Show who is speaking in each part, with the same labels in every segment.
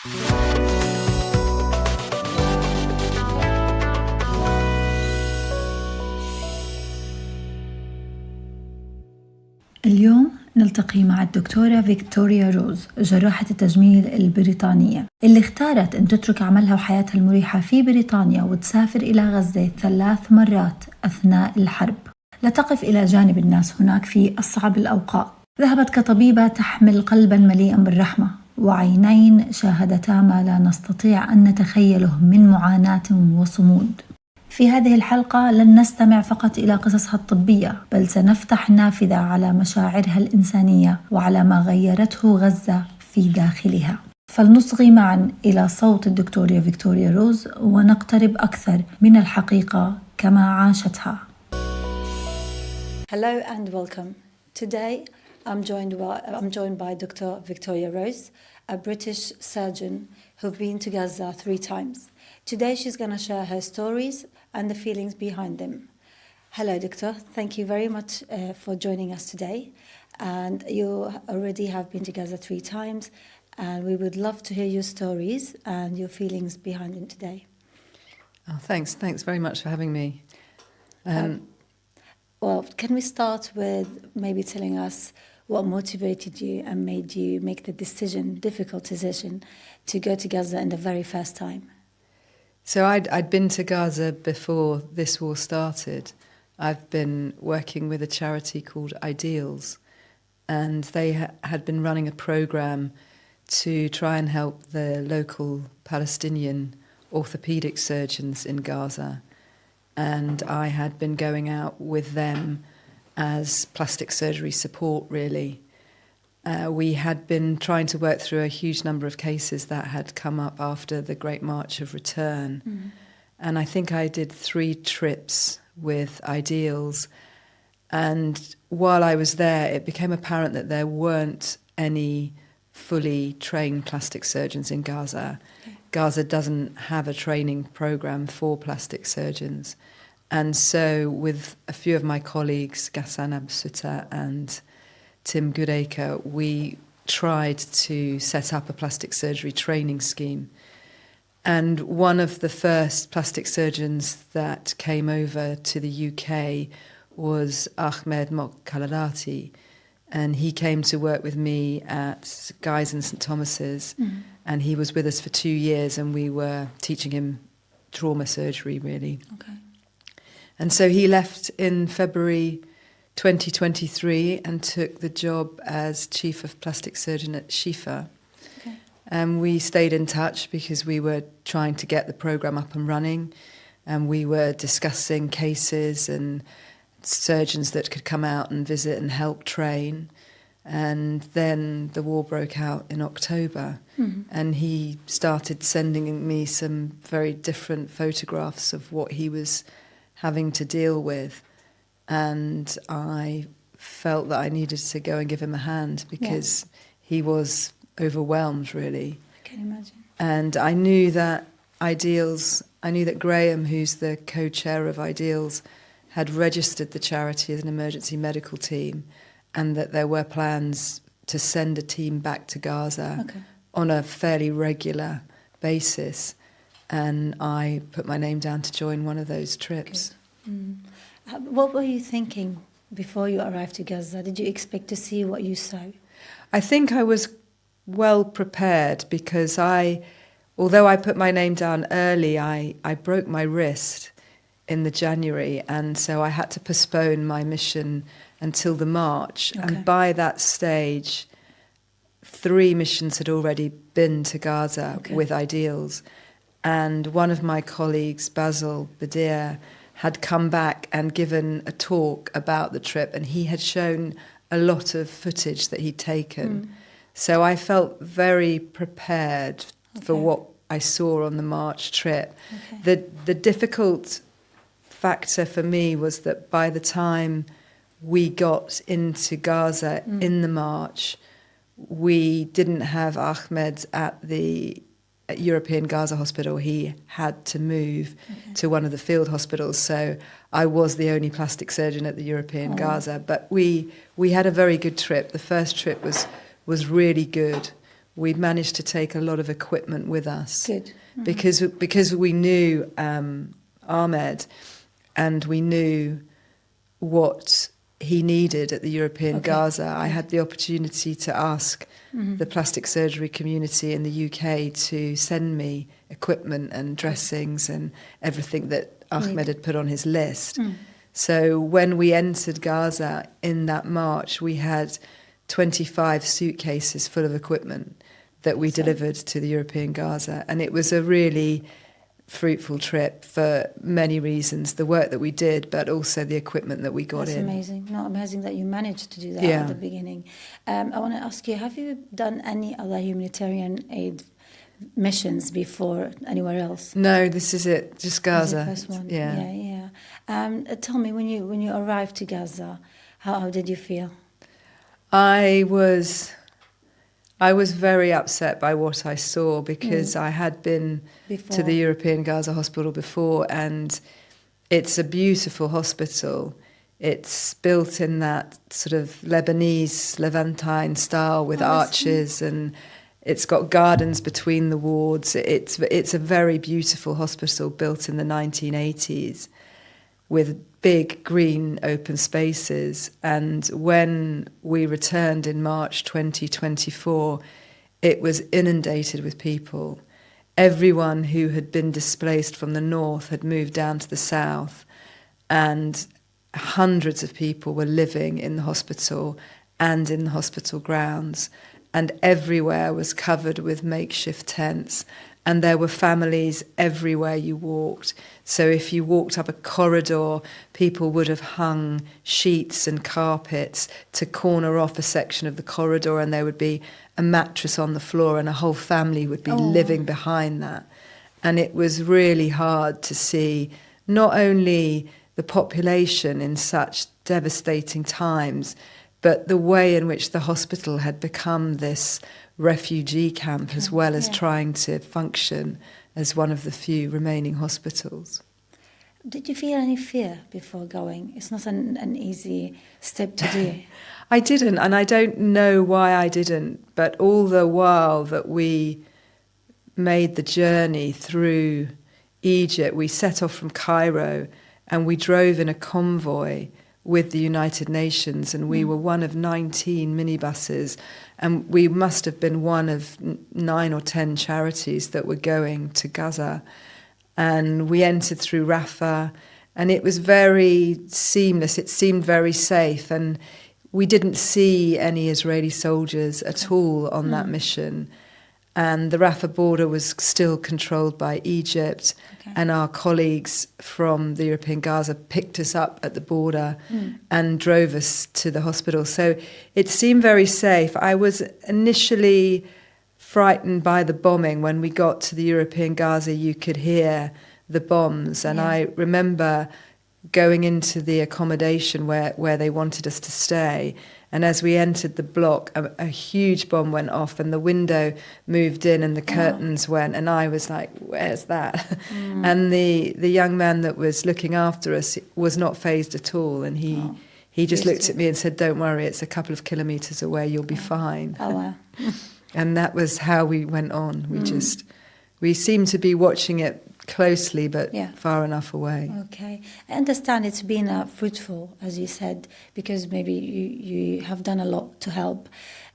Speaker 1: اليوم نلتقي مع الدكتورة فيكتوريا روز، جراحة التجميل البريطانية، اللي اختارت أن تترك عملها وحياتها المريحة في بريطانيا وتسافر إلى غزة 3 مرات أثناء الحرب لتقف إلى جانب الناس هناك في أصعب الأوقات. ذهبت كطبيبة تحمل قلبا مليئا بالرحمة وعينين شاهدتا ما لا نستطيع أن نتخيله من معاناة وصمود. في هذه الحلقة لن نستمع فقط إلى قصصها الطبية، بل سنفتح نافذة على مشاعرها الإنسانية وعلى ما غيرته غزة في داخلها. فلنصغي معا إلى صوت الدكتورة فيكتوريا روز ونقترب أكثر من الحقيقة كما عاشتها. Hello and welcome. Today I'm joined by Dr. Victoria Rose, a British surgeon who've been to Gaza 3 times. Today she's going to share her stories and the feelings behind them. Hello, Doctor. Thank you very much for joining us today. And you already have been to Gaza 3 times, and we would love to hear your stories and your feelings behind them today.
Speaker 2: Oh, thanks. Thanks very much for having me.
Speaker 1: Well, can we start with maybe telling us what motivated you and made you make the difficult decision, to go to Gaza in the very first time?
Speaker 2: So I'd been to Gaza before this war started. I've been working with a charity called Ideals, and they had been running a program to try and help the local Palestinian orthopedic surgeons in Gaza. And I had been going out with them as plastic surgery support, really. We had been trying to work through a huge number of cases that had come up after the Great March of Return. And I think I did 3 trips with Ideals. And while I was there, it became apparent that there weren't any fully trained plastic surgeons in Gaza. Okay. Gaza doesn't have a training program for plastic surgeons. And so with a few of my colleagues, Ghassan Absuta and Tim Goodacre, we tried to set up a plastic surgery training scheme. And one of the first plastic surgeons that came over to the UK was Ahmed Mokkalalati. And he came to work with me at Guy's and St Thomas's. And he was with us for 2 years, and we were teaching him trauma surgery, really. Okay. And so he left in February 2023 and took the job as Chief of Plastic Surgeon at Shifa. Okay. And we stayed in touch because we were trying to get the programme up and running, and we were discussing cases and surgeons that could come out and visit and help train. And then the war broke out in October, and he started sending me some very different photographs of what he was having to deal with. And I felt that I needed to go and give him a hand because he was overwhelmed, really.
Speaker 1: I can imagine.
Speaker 2: And I knew that Graham, who's the co-chair of Ideals, had registered the charity as an emergency medical team, and that there were plans to send a team back to Gaza on a fairly regular basis. And I put my name down to join one of those trips.
Speaker 1: What were you thinking before you arrived to Gaza? Did you expect to see what you saw?
Speaker 2: I think I was well prepared because although I put my name down early, I broke my wrist in the January, and so I had to postpone my mission until the March. Okay. And by that stage, 3 missions had already been to Gaza with Ideals. And one of my colleagues, Basil Badir, had come back and given a talk about the trip, and he had shown a lot of footage that he'd taken. So I felt very prepared for what I saw on the March trip. The difficult factor for me was that by the time we got into Gaza in the March, we didn't have Ahmed at the European Gaza Hospital. He had to move to one of the field hospitals, so I was the only plastic surgeon at the European Gaza. But we had a very good trip. The first trip was really good. we managed to take a lot of equipment with us.
Speaker 1: Good.
Speaker 2: Because we knew Ahmed, and we knew what he needed at the European Gaza. I had the opportunity to ask the plastic surgery community in the UK to send me equipment and dressings and everything that Ahmed had put on his list. So when we entered Gaza in that March, we had 25 suitcases full of equipment that we delivered to the European Gaza. And it was a really fruitful trip for many reasons, the work that we did, but also the equipment that we got in.
Speaker 1: That's amazing. No, amazing that you managed to do that at the beginning. I want to ask you, have you done any other humanitarian aid missions before anywhere else?
Speaker 2: No, this is it, just Gaza.
Speaker 1: This is the first one. Yeah. Tell me, when you arrived to Gaza, how did you feel?
Speaker 2: I was very upset by what I saw, because I had been to the European Gaza Hospital before, and it's a beautiful hospital. It's built in that sort of Lebanese, Levantine style with arches, and it's got gardens between the wards. It's a very beautiful hospital built in the 1980s with big green open spaces. And when we returned in March 2024, it was inundated with people. Everyone who had been displaced from the north had moved down to the south, and hundreds of people were living in the hospital and in the hospital grounds, and everywhere was covered with makeshift tents. And there were families everywhere you walked. So if you walked up a corridor, people would have hung sheets and carpets to corner off a section of the corridor, and there would be a mattress on the floor, and a whole family would be living behind that. And it was really hard to see not only the population in such devastating times, but the way in which the hospital had become this refugee camp, as well as trying to function as one of the few remaining hospitals.
Speaker 1: Did you feel any fear before going? It's not an easy step to do.
Speaker 2: I didn't, and I don't know why I didn't, but all the while that we made the journey through Egypt, we set off from Cairo and we drove in a convoy with the United Nations, and we were one of 19 minibuses, and we must have been one of 9 or 10 charities that were going to Gaza. And we entered through Rafah, and it was very seamless. It seemed very safe, and we didn't see any Israeli soldiers at all on that mission. And the Rafah border was still controlled by Egypt, and our colleagues from the European Gaza picked us up at the border and drove us to the hospital. So it seemed very safe. I was initially frightened by the bombing. When we got to the European Gaza, you could hear the bombs, and I remember going into the accommodation where they wanted us to stay. And as we entered the block, a huge bomb went off, and the window moved in and the curtains went, and I was like, where's that? And the young man that was looking after us was not fazed at all, and he just looked at me and said, don't worry, it's a couple of kilometres away, you'll be fine.
Speaker 1: Oh, wow.
Speaker 2: And that was how we went on. We seemed to be watching it closely, but far enough away.
Speaker 1: Okay. I understand it's been fruitful, as you said, because maybe you have done a lot to help.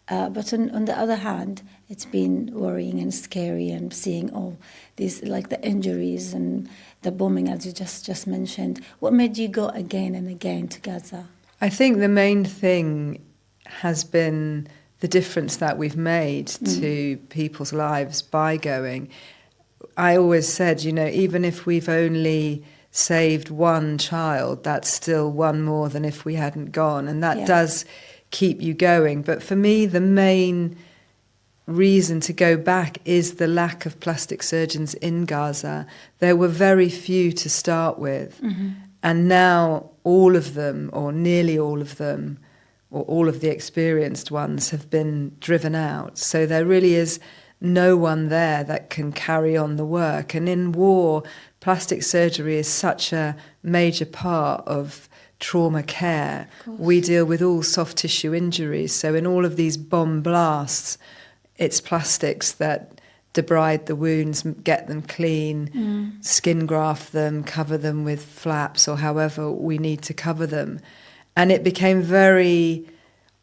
Speaker 1: But on the other hand, it's been worrying and scary, and seeing all these, like the injuries and the bombing, as you just mentioned. What made you go again and again to Gaza?
Speaker 2: I think the main thing has been the difference that we've made to people's lives by going. I always said, even if we've only saved one child, that's still one more than if we hadn't gone. And that does keep you going. But for me, the main reason to go back is the lack of plastic surgeons in Gaza. There were very few to start with. And now all of them, or nearly all of them, or all of the experienced ones have been driven out. So there really is no one there that can carry on the work. And in war, plastic surgery is such a major part of trauma care. We deal with all soft tissue injuries. So in all of these bomb blasts, it's plastics that debride the wounds, get them clean, skin graft them, cover them with flaps or however we need to cover them. And it became very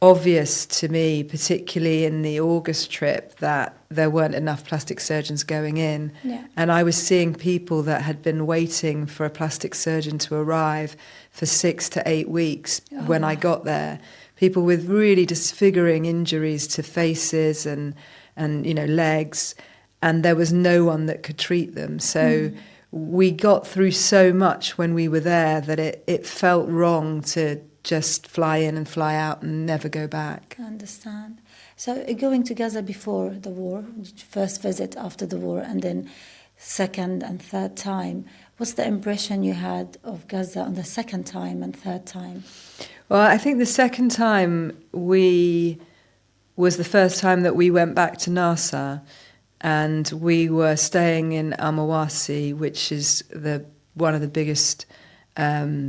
Speaker 2: obvious to me, particularly in the August trip, that there weren't enough plastic surgeons going in.
Speaker 1: Yeah.
Speaker 2: And I was seeing people that had been waiting for a plastic surgeon to arrive for 6 to 8 weeks when I got there. People with really disfiguring injuries to faces and legs, and there was no one that could treat them. So we got through so much when we were there that it felt wrong to just fly in and fly out and never go back.
Speaker 1: I understand. So going to Gaza before the war, first visit after the war, and then second and third time, what's the impression you had of Gaza on the second time and third time?
Speaker 2: Well, I think the second time was the first time that we went back to Nasa, and we were staying in Al-Mawasi, which is one of the biggest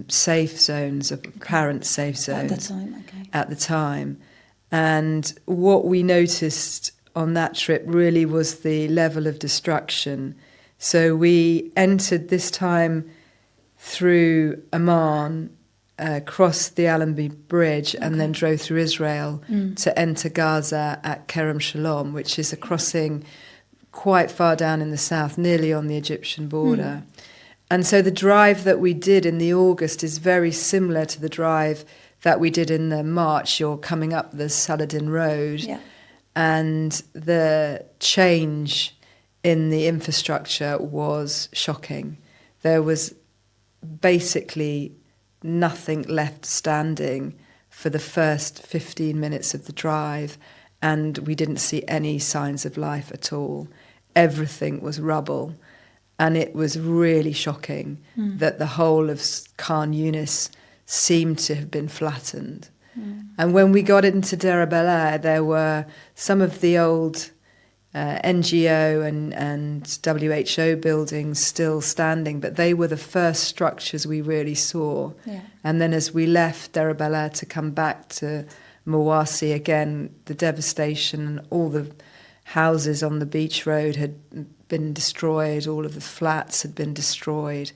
Speaker 2: safe zones, apparent safe zones at the time. And what we noticed on that trip really was the level of destruction. So we entered this time through Amman, crossed the Allenby Bridge, and then drove through Israel to enter Gaza at Kerem Shalom, which is a crossing quite far down in the south, nearly on the Egyptian border. And so the drive that we did in the August is very similar to the drive that we did in the March. You're coming up the Saladin Road, and the change in the infrastructure was shocking. There was basically nothing left standing for the first 15 minutes of the drive, and we didn't see any signs of life at all. Everything was rubble, and it was really shocking that the whole of Khan Yunis seemed to have been flattened. And when we got into Deir Bel-Air, there were some of the old NGO and WHO buildings still standing, but they were the first structures we really saw. And then as we left Deir Bel-Air to come back to Mawasi again, the devastation, all the houses on the beach road had been destroyed, all of the flats had been destroyed.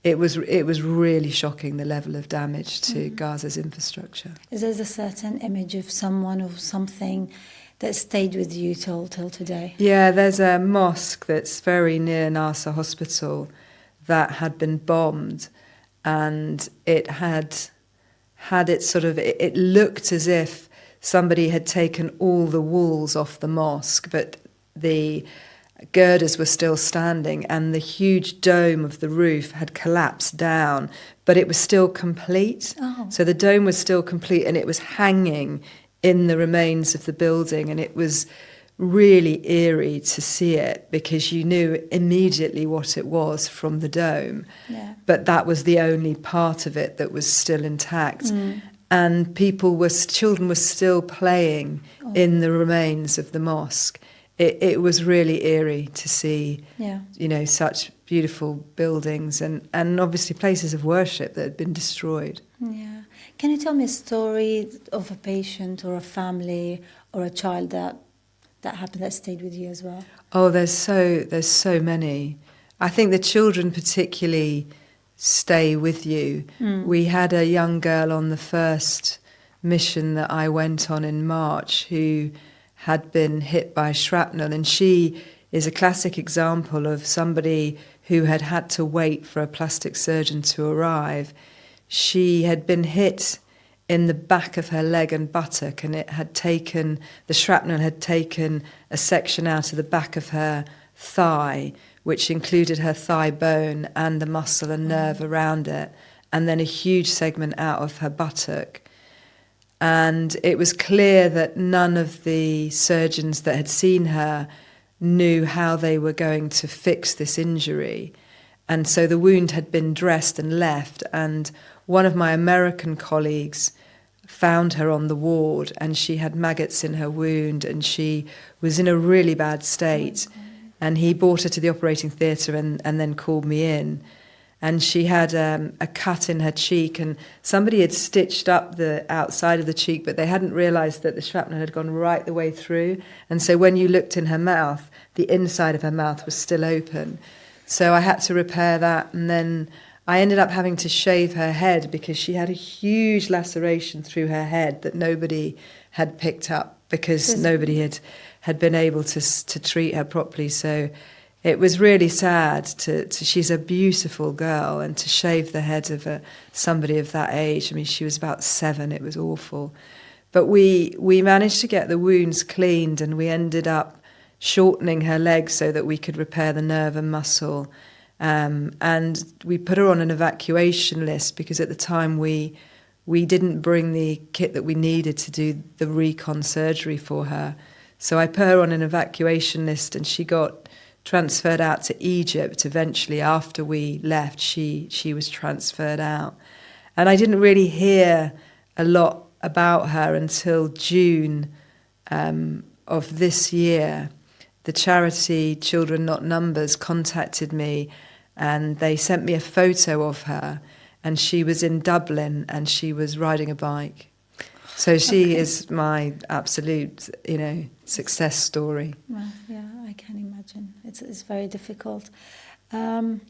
Speaker 2: It was really shocking, the level of damage to Gaza's infrastructure.
Speaker 1: Is there a certain image of someone or something that stayed with you till today?
Speaker 2: Yeah, there's a mosque that's very near Nasa Hospital that had been bombed, and it had it looked as if somebody had taken all the walls off the mosque, but the girders were still standing, and the huge dome of the roof had collapsed down, but it was still complete. So the dome was still complete, and it was hanging in the remains of the building, and it was really eerie to see it because you knew immediately what it was from the dome. But that was the only part of it that was still intact. And children were still playing in the remains of the mosque. It was really eerie to see, such beautiful buildings and obviously places of worship that had been destroyed.
Speaker 1: Yeah. Can you tell me a story of a patient or a family or a child that happened that stayed with you as well?
Speaker 2: Oh, there's so many. I think the children particularly stay with you. We had a young girl on the first mission that I went on in March who had been hit by shrapnel, and she is a classic example of somebody who had had to wait for a plastic surgeon to arrive. She had been hit in the back of her leg and buttock, and the shrapnel had taken a section out of the back of her thigh, which included her thigh bone and the muscle and nerve around it, and then a huge segment out of her buttock. And it was clear that none of the surgeons that had seen her knew how they were going to fix this injury. And so the wound had been dressed and left, and one of my American colleagues found her on the ward, and she had maggots in her wound, and she was in a really bad state. And he brought her to the operating theatre and then called me in. and she had a cut in her cheek, and somebody had stitched up the outside of the cheek, but they hadn't realised that the shrapnel had gone right the way through. And so when you looked in her mouth, the inside of her mouth was still open. So I had to repair that, and then I ended up having to shave her head because she had a huge laceration through her head that nobody had picked up because nobody had been able to treat her properly. So it was really sad she's a beautiful girl, and to shave the head of somebody of that age. I mean, she was about 7. It was awful. But we managed to get the wounds cleaned, and we ended up shortening her legs so that we could repair the nerve and muscle. And we put her on an evacuation list because at the time we didn't bring the kit that we needed to do the recon surgery for her. So I put her on an evacuation list, and she got transferred out to Egypt. Eventually, after we left, she was transferred out. And I didn't really hear a lot about her until June of this year. The charity Children Not Numbers contacted me, and they sent me a photo of her, and she was in Dublin and she was riding a bike. So she is my absolute, success story.
Speaker 1: Well, yeah, I can imagine. It's very difficult. Sorry,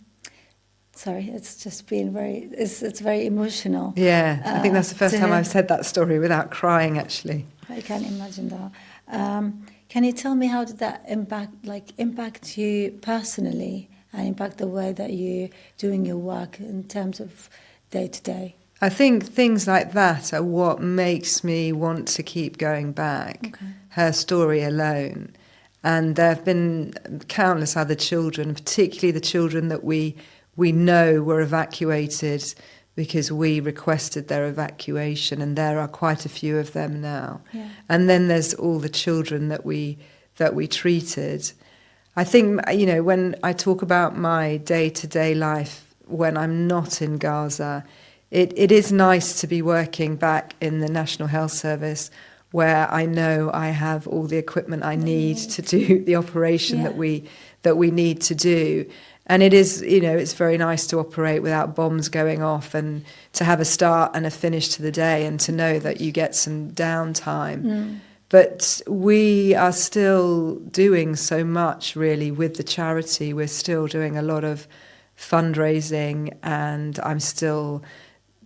Speaker 1: it's just been it's very emotional.
Speaker 2: Yeah, I think that's the first time I've said that story without crying, actually.
Speaker 1: I can imagine that. Can you tell me how did that impact you personally and impact the way that you're doing your work in terms of day to day?
Speaker 2: I think things like that are what makes me want to keep going back.
Speaker 1: Okay.
Speaker 2: Her story alone. And there have been countless other children, particularly the children that we know were evacuated because we requested their evacuation, and there are quite a few of them now.
Speaker 1: Yeah.
Speaker 2: And then there's all the children that we treated. I think, when I talk about my day-to-day life when I'm not in Gaza, it is nice to be working back in the National Health Service where I know I have all the equipment I need to do the operation that we need to do. And it is, it's very nice to operate without bombs going off and to have a start and a finish to the day and to know that you get some downtime. Mm. But we are still doing so much, really, with the charity. We're still doing a lot of fundraising, and I'm still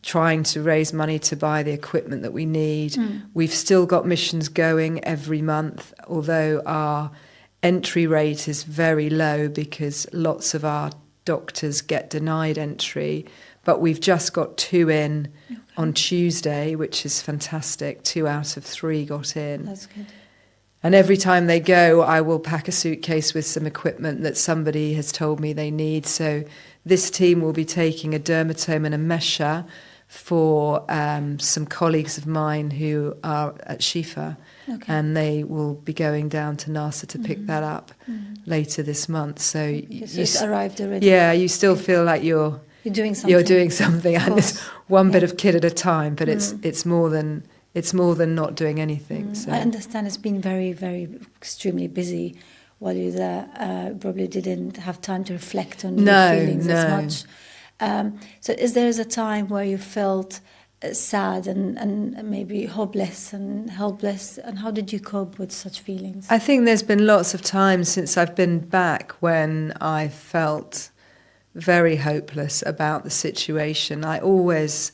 Speaker 2: trying to raise money to buy the equipment that we need. Mm. We've still got missions going every month, although our entry rate is very low because lots of our doctors get denied entry. But we've just got 2 in on Tuesday, which is fantastic. 2 out of 3 got in.
Speaker 1: That's good.
Speaker 2: And every time they go, I will pack a suitcase with some equipment that somebody has told me they need. So this team will be taking a dermatome and a mesher for some colleagues of mine who are at Shifa. Okay. And they will be going down to NASA to pick that up later this month. So
Speaker 1: it's arrived already.
Speaker 2: Yeah, you still feel like you're doing something. You're doing something, and it's one bit of kit at a time. But it's more than not doing anything. So.
Speaker 1: I understand it's been very, very extremely busy while you're there. Probably didn't have time to reflect on your feelings as much. So is there a time where you felt sad and maybe hopeless and helpless, and how did you cope with such feelings?
Speaker 2: I think there's been lots of times since I've been back when I felt very hopeless about the situation. I always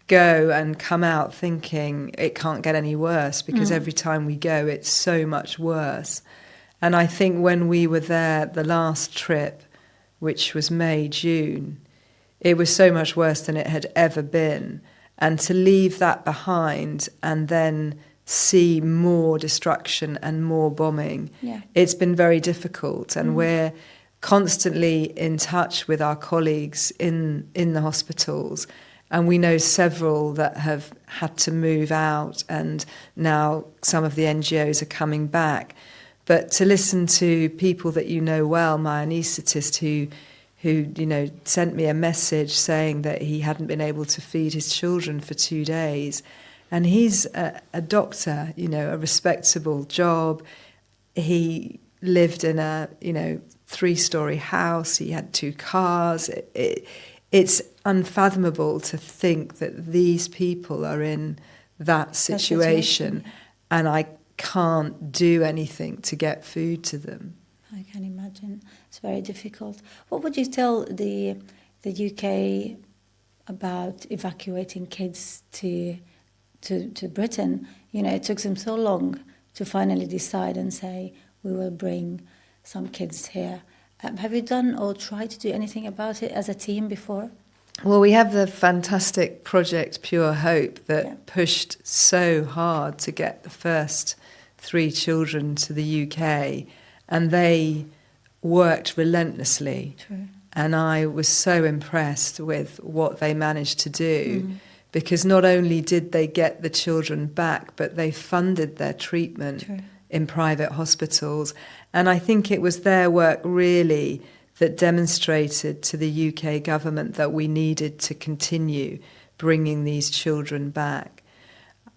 Speaker 2: go and come out thinking it can't get any worse, because every time we go it's so much worse. And I think when we were there the last trip, which was May, June, it was so much worse than it had ever been. And to leave that behind and then see more destruction and more bombing, it's been very difficult. And we're constantly in touch with our colleagues in the hospitals. And we know several that have had to move out, and now some of the NGOs are coming back. But to listen to people that you know well, my anaesthetist who sent me a message saying that he hadn't been able to feed his children for 2 days. And he's a doctor, a respectable job. He lived in a, 3-story house. He had 2 cars. it's unfathomable to think that these people are in that situation and I can't do anything to get food to them.
Speaker 1: I can imagine. It's very difficult. What would you tell the UK about evacuating kids to Britain? You know, it took them so long to finally decide and say, we will bring some kids here. Have you done or tried to do anything about it as a team before?
Speaker 2: Well, we have the fantastic project Pure Hope that pushed so hard to get the first 3 children to the UK, and they worked relentlessly.
Speaker 1: True.
Speaker 2: And I was so impressed with what they managed to do, because not only did they get the children back, but they funded their treatment in private hospitals. And I think it was their work really that demonstrated to the UK government that we needed to continue bringing these children back.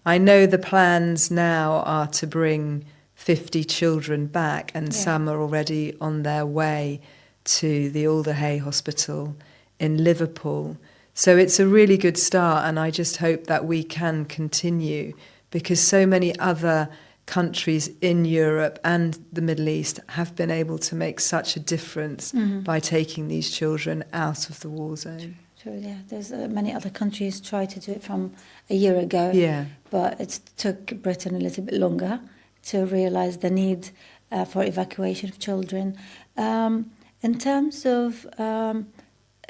Speaker 2: I know the plans now are to bring 50 children back, and some are already on their way to the Alderhay Hospital in Liverpool. So it's a really good start, and I just hope that we can continue, because so many other countries in Europe and the Middle East have been able to make such a difference by taking these children out of the war zone.
Speaker 1: True, yeah. There's many other countries tried to do it from a year ago, but it took Britain a little bit longer to realise the need for evacuation of children. In terms of,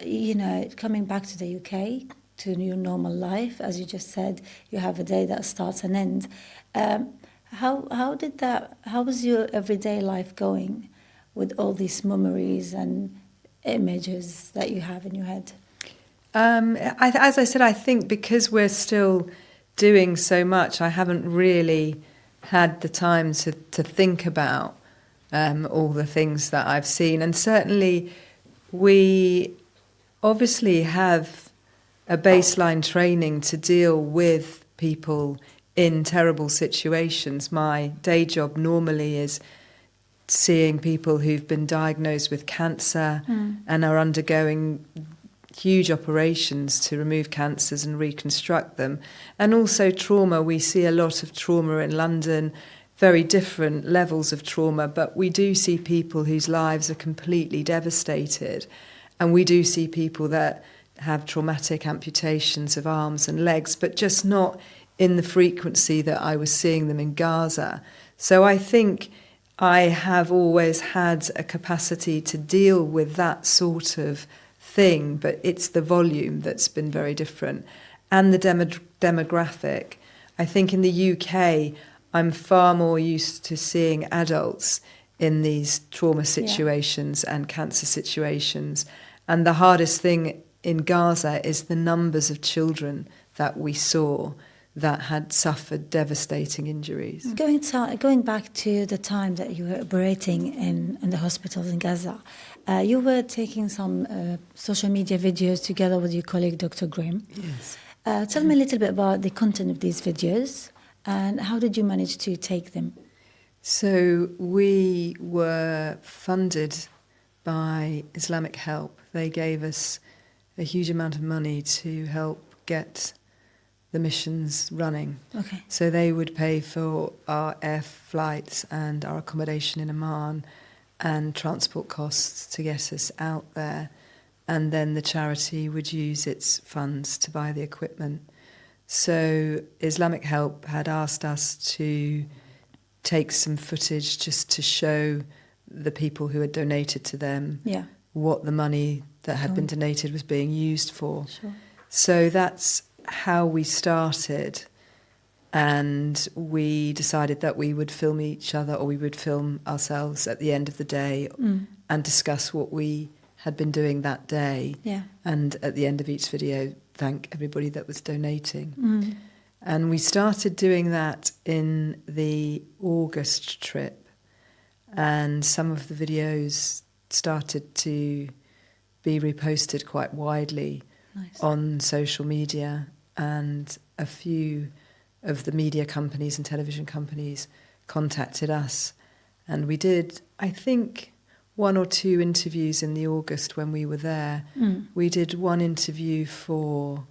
Speaker 1: you know, coming back to the UK, to your normal life, as you just said, you have a day that starts and ends. How was your everyday life going with all these memories and images that you have in your head?
Speaker 2: As I said, I think because we're still doing so much, I haven't really had the time to think about all the things that I've seen. And certainly we obviously have a baseline training to deal with people in terrible situations. My day job normally is seeing people who've been diagnosed with cancer and are undergoing huge operations to remove cancers and reconstruct them. And also trauma. We see a lot of trauma in London, very different levels of trauma, but we do see people whose lives are completely devastated. And we do see people that have traumatic amputations of arms and legs, but just not in the frequency that I was seeing them in Gaza. So I think I have always had a capacity to deal with that sort of thing, but it's the volume that's been very different. And the demographic. I think in the UK, I'm far more used to seeing adults in these trauma situations and cancer situations. And the hardest thing in Gaza is the numbers of children that we saw that had suffered devastating injuries.
Speaker 1: Going back to the time that you were operating in the hospitals in Gaza, you were taking some social media videos together with your colleague, Dr. Grimm.
Speaker 2: Yes.
Speaker 1: Tell me a little bit about the content of these videos and how did you manage to take them?
Speaker 2: So we were funded by Islamic Help. They gave us a huge amount of money to help get the missions running.
Speaker 1: Okay.
Speaker 2: So they would pay for our air flights and our accommodation in Amman and transport costs to get us out there. And then the charity would use its funds to buy the equipment. So Islamic Help had asked us to take some footage just to show the people who had donated to them what the money that had been donated was being used for.
Speaker 1: Sure.
Speaker 2: So that's how we started, and we decided that we would film each other, or we would film ourselves at the end of the day and discuss what we had been doing that day.
Speaker 1: Yeah.
Speaker 2: And at the end of each video, thank everybody that was donating. And we started doing that in the August trip, and some of the videos started to be reposted quite widely on social media, and a few of the media companies and television companies contacted us, and we did, I think, one or two interviews in the August when we were there. We did one interview for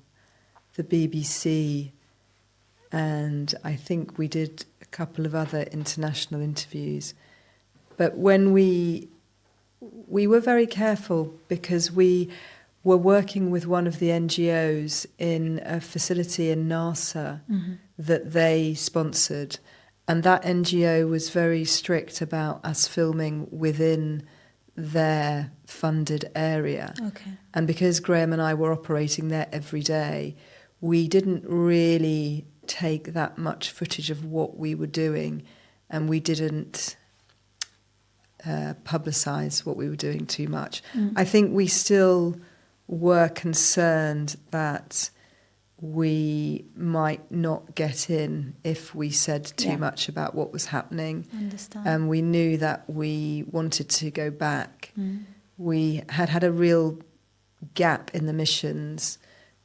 Speaker 2: the BBC, and I think we did a couple of other international interviews. But when we were very careful because we were working with one of the NGOs in a facility in NASA that they sponsored. And that NGO was very strict about us filming within their funded area.
Speaker 1: Okay.
Speaker 2: And because Graham and I were operating there every day, we didn't really take that much footage of what we were doing, and we didn't publicise what we were doing too much. I think we still were concerned that we might not get in if we said too much about what was happening.
Speaker 1: Understand.
Speaker 2: And we knew that we wanted to go back. We had a real gap in the missions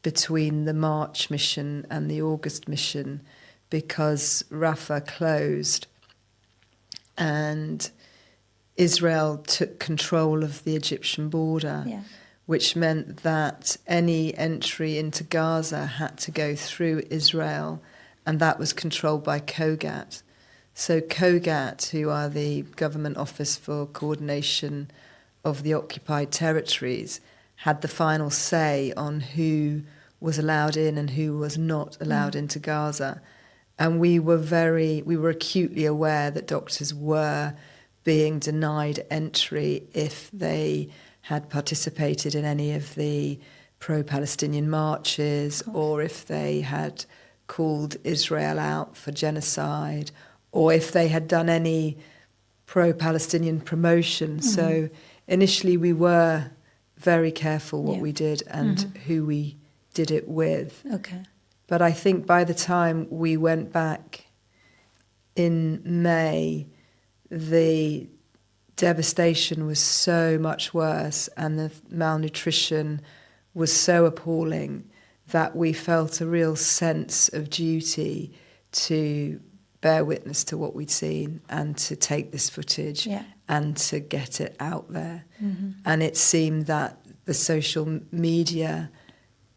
Speaker 2: between the March mission and the August mission because Rafah closed and Israel took control of the Egyptian border.
Speaker 1: Yeah.
Speaker 2: Which meant that any entry into Gaza had to go through Israel, and that was controlled by COGAT. So COGAT, who are the Government Office for Coordination of the Occupied Territories, had the final say on who was allowed in and who was not allowed into Gaza. And we were acutely aware that doctors were being denied entry if they had participated in any of the pro-Palestinian marches, or if they had called Israel out for genocide, or if they had done any pro-Palestinian promotion. So initially we were very careful what we did and who we did it with.
Speaker 1: Okay.
Speaker 2: But I think by the time we went back in May, the devastation was so much worse and the malnutrition was so appalling that we felt a real sense of duty to bear witness to what we'd seen and to take this footage and to get it out there. And it seemed that the social media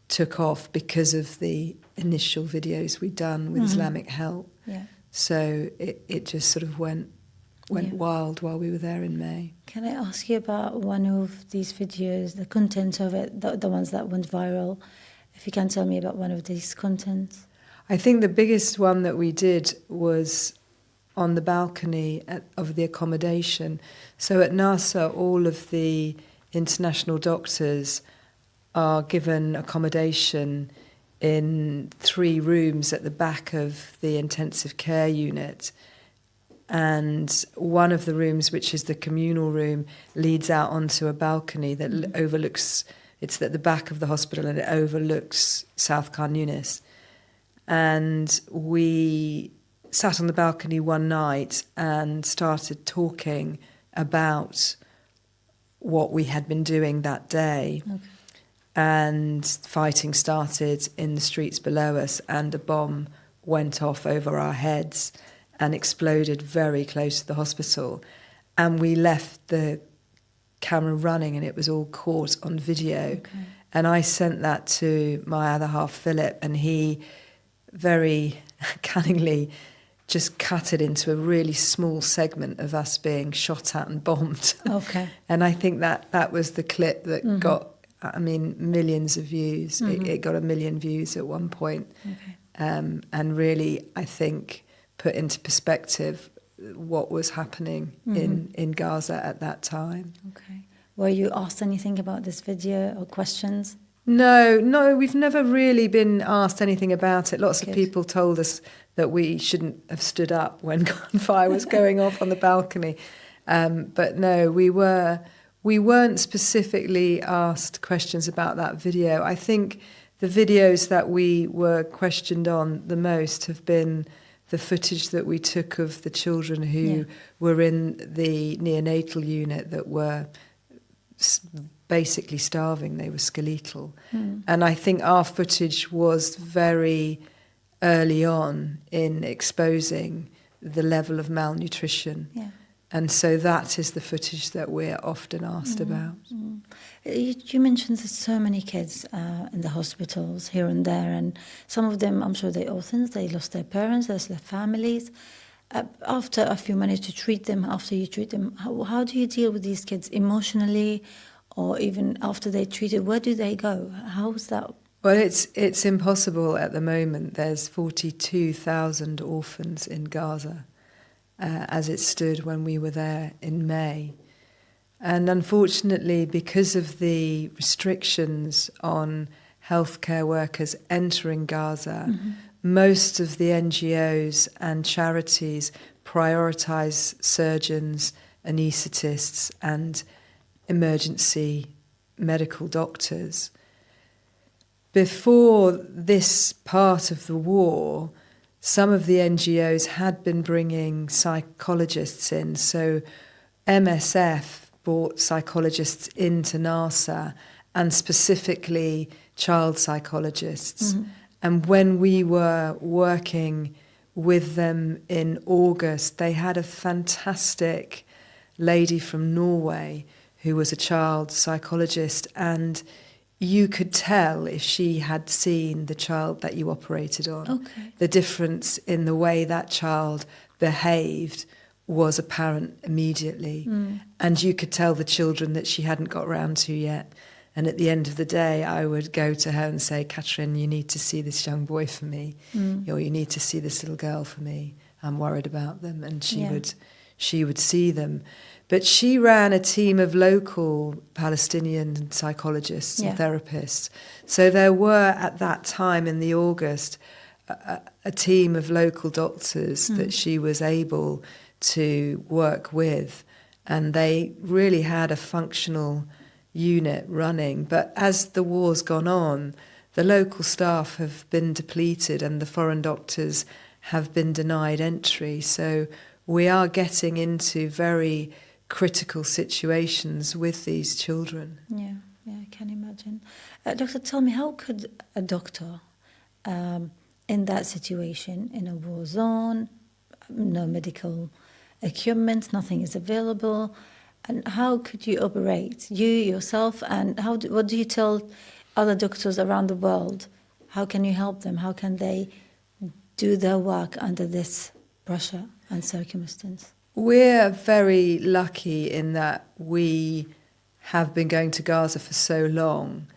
Speaker 2: took off because of the initial videos we'd done with Islamic Help.
Speaker 1: Yeah.
Speaker 2: So it just sort of went wild while we were there in May.
Speaker 1: Can I ask you about one of these videos, the content of it, the ones that went viral? If you can tell me about one of these contents.
Speaker 2: I think the biggest one that we did was on the balcony of the accommodation. So at NASA, all of the international doctors are given accommodation in 3 rooms at the back of the intensive care unit. And one of the rooms, which is the communal room, leads out onto a balcony that overlooks, it's at the back of the hospital and it overlooks South Khan Yunis. And we sat on the balcony one night and started talking about what we had been doing that day. Okay. And fighting started in the streets below us and a bomb went off over our heads and exploded very close to the hospital. And we left the camera running and it was all caught on video. Okay. And I sent that to my other half, Philip, and he very cunningly just cut it into a really small segment of us being shot at and bombed. Okay. And I think that was the clip that got, millions of views. It got 1 million views at one point. Okay. And really, I think, put into perspective what was happening in Gaza at that time. Okay.
Speaker 1: Were you asked anything about this video or questions?
Speaker 2: No, we've never really been asked anything about it. Lots of people told us that we shouldn't have stood up when gunfire was going off on the balcony. But no, we weren't specifically asked questions about that video. I think the videos that we were questioned on the most have been the footage that we took of the children who were in the neonatal unit that were basically starving. They were skeletal. And I think our footage was very early on in exposing the level of malnutrition And so that is the footage that we're often asked about.
Speaker 1: You mentioned there's so many kids in the hospitals here and there, and some of them, I'm sure they're orphans, they lost their parents, they lost their families. After if you manage to treat them, after you treat them, how do you deal with these kids emotionally, or even after they're treated, where do they go? How is that?
Speaker 2: Well, it's impossible at the moment. There's 42,000 orphans in Gaza, as it stood when we were there in May. And unfortunately, because of the restrictions on healthcare workers entering Gaza, most of the NGOs and charities prioritise surgeons, anaesthetists and emergency medical doctors. Before this part of the war, some of the NGOs had been bringing psychologists in. So MSF brought psychologists into NASA, and specifically child psychologists. And when we were working with them in August, they had a fantastic lady from Norway who was a child psychologist, and you could tell if she had seen the child that you operated on.
Speaker 1: Okay.
Speaker 2: The difference in the way that child behaved was apparent immediately. And you could tell the children that she hadn't got round to yet. And at the end of the day, I would go to her and say, Catherine, you need to see this young boy for me, or you need to see this little girl for me. I'm worried about them. And she would see them. But she ran a team of local Palestinian psychologists and therapists. So there were, at that time in the August, a team of local doctors that she was able to work with. And they really had a functional unit running. But as the war's gone on, the local staff have been depleted and the foreign doctors have been denied entry. So we are getting into very critical situations with these children.
Speaker 1: Yeah, I can imagine. Doctor, tell me, how could a doctor in that situation, in a war zone, no medical equipment, nothing is available, and how could you operate, you yourself, and what do you tell other doctors around the world? How can you help them? How can they do their work under this pressure and circumstance?
Speaker 2: We're very lucky in that we have been going to Gaza for so long,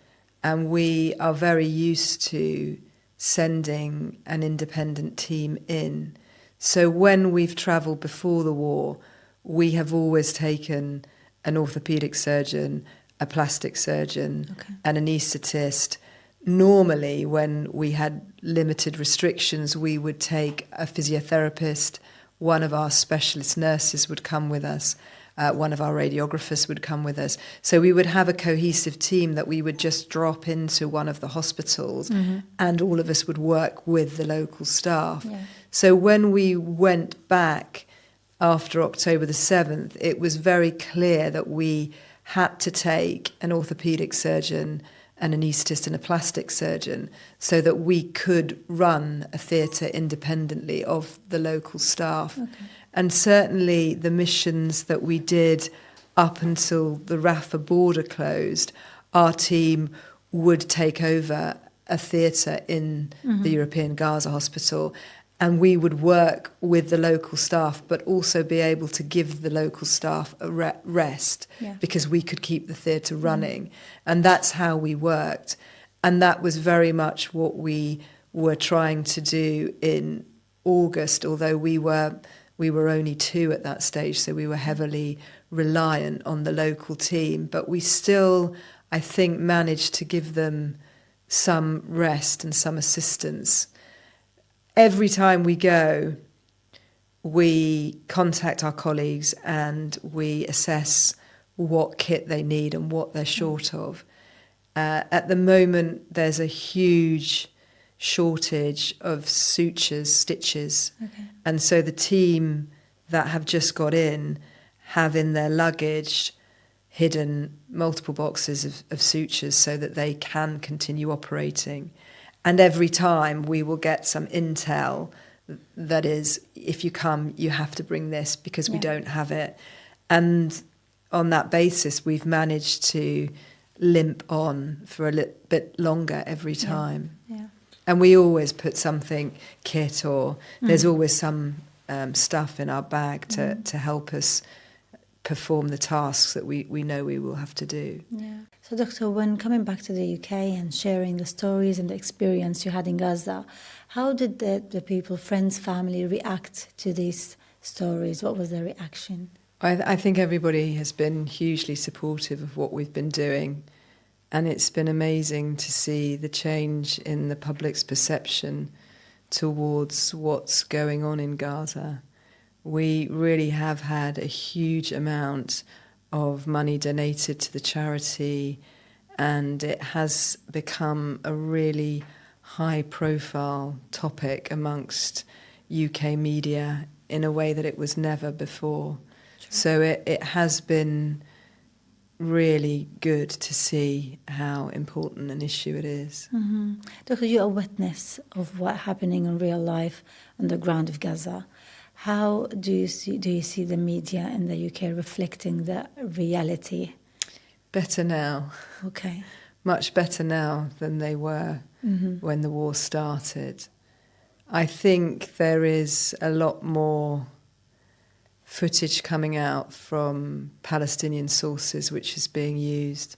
Speaker 2: and we are very used to sending an independent team in. So when we've travelled before the war, we have always taken an orthopaedic surgeon, a plastic surgeon, an anaesthetist. Normally, when we had limited restrictions, we would take a physiotherapist, one of our specialist nurses would come with us, one of our radiographers would come with us. So we would have a cohesive team that we would just drop into one of the hospitals and all of us would work with the local staff.
Speaker 1: Yeah.
Speaker 2: So when we went back after October the 7th, it was very clear that we had to take an orthopaedic surgeon, an anaesthetist and a plastic surgeon so that we could run a theatre independently of the local staff. And certainly the missions that we did up until the Rafah border closed, our team would take over a theatre in the European Gaza Hospital, and we would work with the local staff but also be able to give the local staff a rest because we could keep the theatre running. And that's how we worked. And that was very much what we were trying to do in August, although we were only 2 at that stage, so we were heavily reliant on the local team. But we still, I think, managed to give them some rest and some assistance. Every time we go, we contact our colleagues and we assess what kit they need and what they're short of. At the moment, there's a huge shortage of sutures, stitches. And so the team that have just got in have in their luggage hidden multiple boxes of sutures so that they can continue operating. And every time we will get some intel that is, if you come, you have to bring this because we don't have it. And on that basis, we've managed to limp on for a little bit longer every time.
Speaker 1: Yeah.
Speaker 2: And we always put something, kit, or there's always some stuff in our bag to help us perform the tasks that we know we will have to do.
Speaker 1: Yeah. So, Doctor, when coming back to the UK and sharing the stories and the experience you had in Gaza, how did the people, friends, family react to these stories? What was their reaction?
Speaker 2: I think everybody has been hugely supportive of what we've been doing, and it's been amazing to see the change in the public's perception towards what's going on in Gaza. We really have had a huge amount of money donated to the charity, and it has become a really high-profile topic amongst UK media in a way that it was never before. So it has been really good to see how important an issue it is.
Speaker 1: Mm-hmm. Doctor, you're a witness of what's happening in real life on the ground of Gaza. How do you see the media in the UK reflecting the reality?
Speaker 2: Better now.
Speaker 1: Okay.
Speaker 2: Much better now than they were when the war started. I think there is a lot more footage coming out from Palestinian sources which is being used.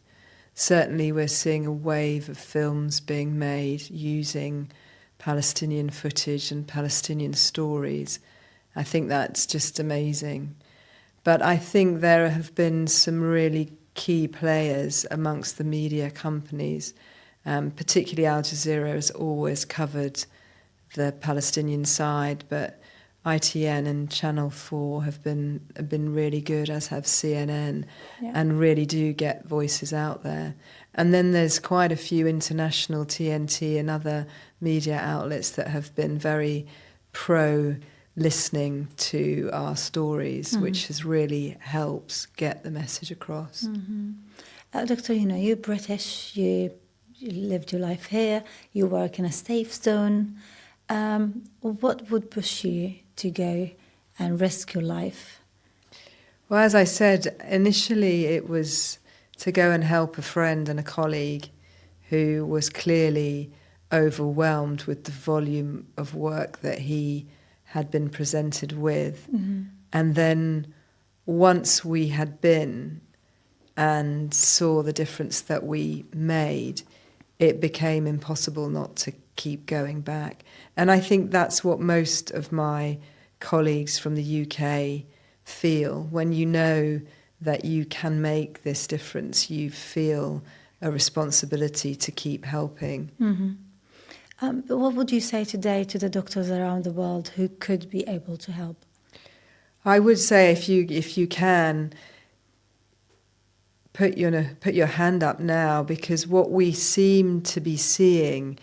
Speaker 2: Certainly we're seeing a wave of films being made using Palestinian footage and Palestinian stories. I think that's just amazing. But I think there have been some really key players amongst the media companies, particularly Al Jazeera has always covered the Palestinian side, but ITN and Channel 4 have been really good, as have CNN, and really do get voices out there. And then there's quite a few international TNT and other media outlets that have been very pro-listening to our stories, which has really helped get the message across.
Speaker 1: Doctor, you're British, you lived your life here, you work in a safe zone. What would push you to go and risk your life?
Speaker 2: Well, as I said, initially it was to go and help a friend and a colleague who was clearly overwhelmed with the volume of work that he had been presented with. And then once we had been and saw the difference that we made, it became impossible not to keep going back. And I think that's what most of my colleagues from the UK feel. When you know that you can make this difference, you feel a responsibility to keep helping.
Speaker 1: But what would you say today to the doctors around the world who could be able to help?
Speaker 2: I would say if you can, put your hand up now, because what we seem to be seeing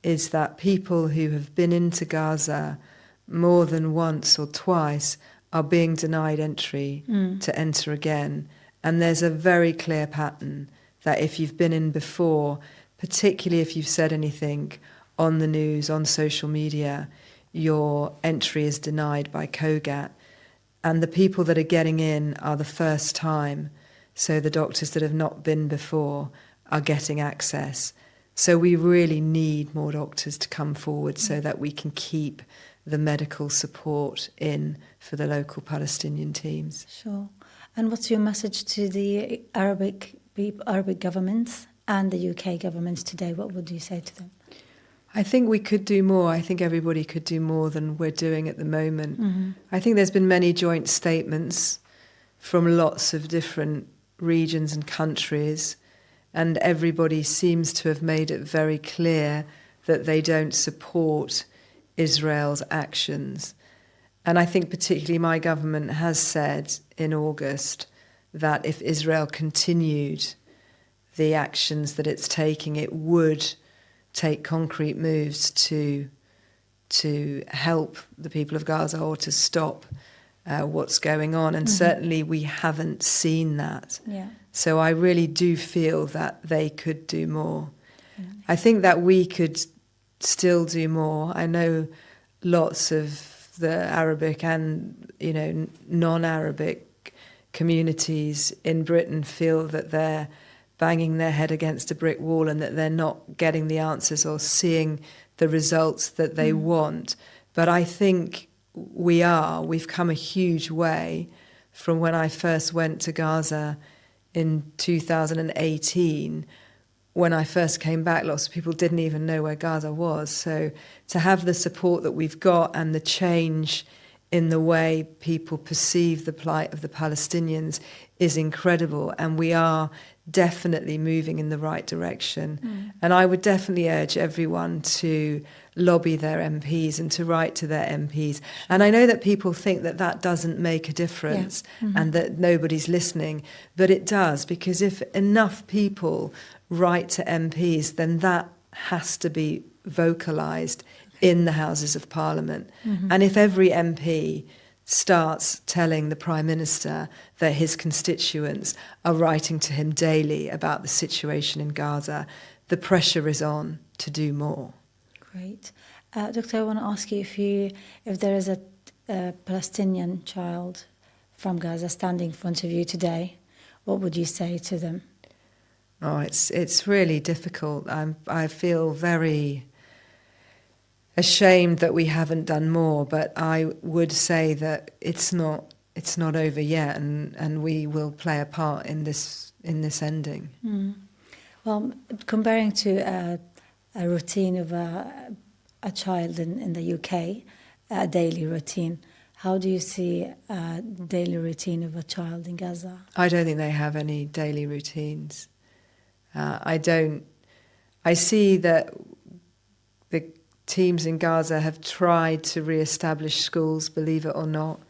Speaker 2: is that people who have been into Gaza more than once or twice are being denied entry to enter again. And there's a very clear pattern that if you've been in before, particularly if you've said anything on the news, on social media, your entry is denied by COGAT. And the people that are getting in are the first time. So the doctors that have not been before are getting access. So we really need more doctors to come forward so that we can keep the medical support in for the local Palestinian teams.
Speaker 1: Sure. And what's your message to the Arabic governments and the UK governments today? What would you say to them?
Speaker 2: I think we could do more. I think everybody could do more than we're doing at the moment. I think there's been many joint statements from lots of different regions and countries, and everybody seems to have made it very clear that they don't support Israel's actions. And I think particularly my government has said in August that if Israel continued the actions that it's taking, it would take concrete moves to help the people of Gaza or to stop what's going on. And certainly we haven't seen that.
Speaker 1: Yeah.
Speaker 2: So I really do feel that they could do more. I think that we could still do more. I know lots of the Arabic and, non-Arabic communities in Britain feel that they're banging their head against a brick wall and that they're not getting the answers or seeing the results that they want. But I think we've come a huge way from when I first went to Gaza in 2018. When I first came back, lots of people didn't even know where Gaza was. So to have the support that we've got and the change in the way people perceive the plight of the Palestinians is incredible. And we are definitely moving in the right direction. And I would definitely urge everyone to lobby their MPs and to write to their MPs. And I know that people think that that doesn't make a difference and that nobody's listening, but it does, because if enough people write to MPs, then that has to be vocalised in the Houses of Parliament. And if every MP starts telling the Prime Minister that his constituents are writing to him daily about the situation in Gaza, the pressure is on to do more.
Speaker 1: Great. Doctor, I want to ask you if there is a Palestinian child from Gaza standing in front of you today, what would you say to them?
Speaker 2: Oh, it's really difficult. I feel very ashamed that we haven't done more, but I would say that it's not over yet, and we will play a part in this ending.
Speaker 1: Well, comparing to a routine of a child in the UK, a daily routine, how do you see a daily routine of a child in Gaza?
Speaker 2: I don't think they have any daily routines. I see that the teams in Gaza have tried to re-establish schools, believe it or not.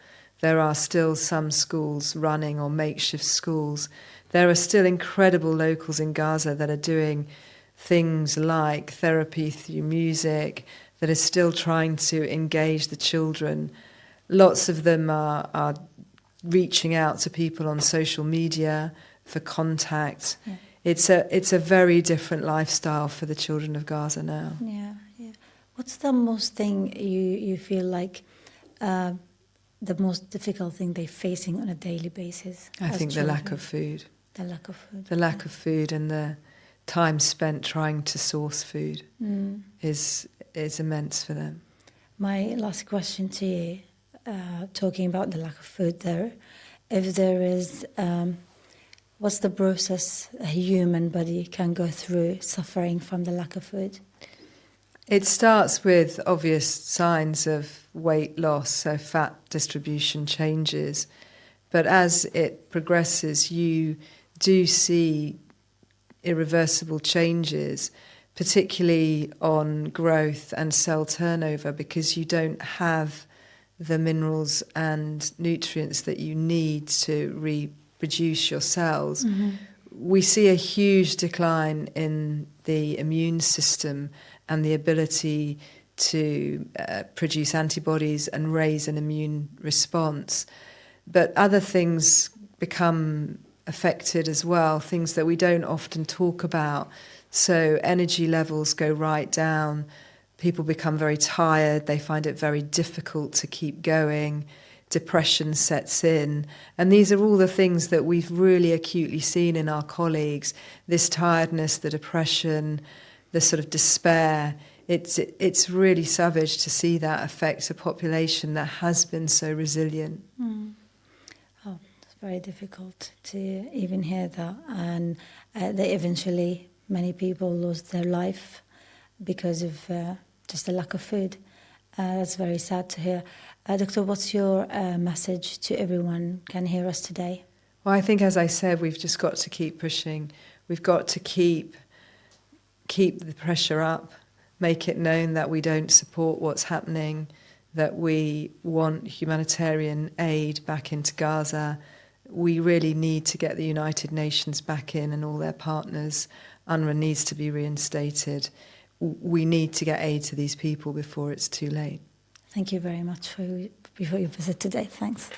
Speaker 2: There are still some schools running, or makeshift schools. There are still incredible locals in Gaza that are doing things like therapy through music, that are still trying to engage the children. Lots of them are reaching out to people on social media for contact. Yeah. It's a very different lifestyle for the children of Gaza now.
Speaker 1: Yeah. What's the most thing you feel like the most difficult thing they're facing on a daily basis?
Speaker 2: I think the lack of food.
Speaker 1: The lack of food.
Speaker 2: The lack of food and the time spent trying to source food is immense for them. My
Speaker 1: last question to you, talking about the lack of food there, if there is, what's the process a human body can go through suffering from the lack of food?
Speaker 2: It starts with obvious signs of weight loss, so fat distribution changes. But as it progresses, you do see irreversible changes, particularly on growth and cell turnover, because you don't have the minerals and nutrients that you need to reproduce your cells. We see a huge decline in the immune system and the ability to produce antibodies and raise an immune response. But other things become affected as well, things that we don't often talk about. So energy levels go right down, people become very tired, they find it very difficult to keep going, depression sets in. And these are all the things that we've really acutely seen in our colleagues, this tiredness, the depression, the sort of despair. It's really savage to see that affect a population that has been so resilient.
Speaker 1: Oh, it's very difficult to even hear that. And they eventually, many people lost their life because of just the lack of food. That's very sad to hear. Doctor, what's your message to everyone can hear us today?
Speaker 2: Well, I think, as I said, we've just got to keep pushing. We've got to keep the pressure up, make it known that we don't support what's happening, that we want humanitarian aid back into Gaza. We really need to get the United Nations back in and all their partners. UNRWA needs to be reinstated. We need to get aid to these people before it's too late.
Speaker 1: Thank you very much for your visit today. Thanks.